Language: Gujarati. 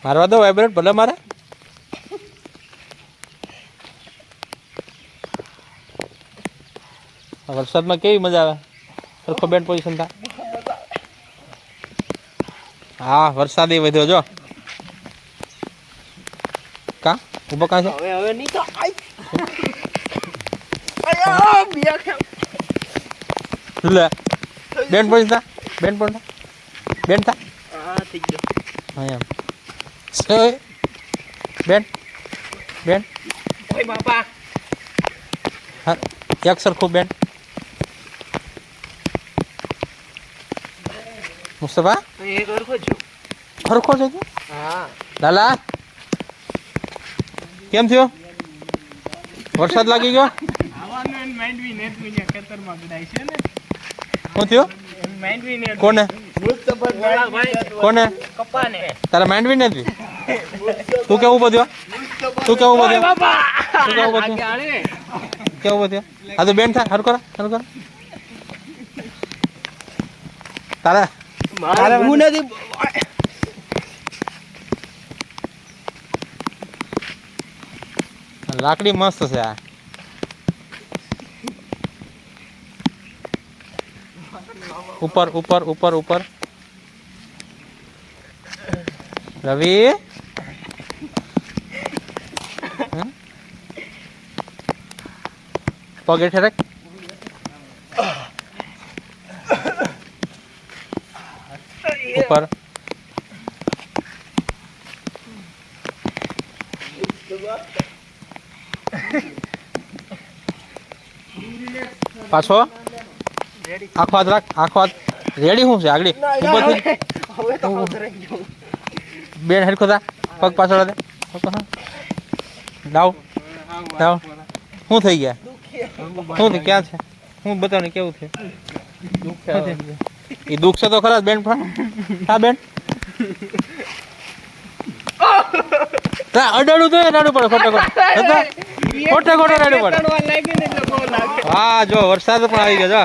મારવા દો વાઇબ્રેટ ભલે મારે. વરસાદમાં કેવી મજા આવે. સરખો બેન્ડ પોઝિશન થાય. હા વરસાદ વધ્યો જો. કા ઉભો કાં છે હવે નહીં તો આય બિયા ખા લે બેન્ડ પોઝિશન થા. બેન્ડ પોઝિશન બેન્ડ થા. હા થઈ ગયો. હા એમ છે બેન્ડ બેન્ડ. ઓય બાપા હા એક સરખું બેન્ડ. મુસ્તફા એ કરખો છો. સરખો છે તું. હા લાલા કેમ થયો. વરસાદ લાગી ગયો. આવવાનું એન માંડવી નેટ મિયા ખેતરમાં ગડાય છે ને. શું થયો. માંડવી નેટ કોને મુસ્તફા ભાઈ કોને કપાને તારા માંડવી નથી. તું કેવું બધ્યો. તું કેવું બધ્યો. બાપા તું કેવું બધ્યો. આને કેવું બધ્યો. હા તો બેન થાય હર કરો હર કરો. તારા મારે હું નથી. લાકડી મસ્ત છે આ. ઉપર ઉપર ઉપર ઉપર રવિ પગ હેઠે રાખ. ઉપર પાછો આખો હાથ રાખ. આખો હાથ રેડી શું છે આગળ ઉપર થઈ હવે તો ઉતરી ગયો. બેન હરખો થા. પગ પાછળ દે. દાવ દાવ શું થઈ ગયા. શું થઈ ક્યાં છે હું બતાવ ને કેવું છે. એ દુઃખ છે તો ખરા બેન પણ. હા બેન અડાડું તો નાડું પડે ખોટે ખોટે ખોટે ખોટે નાડું પડે. લાગી ને એટલે બહુ લાગે. હા જો વરસાદ પણ આવી ગયો જો.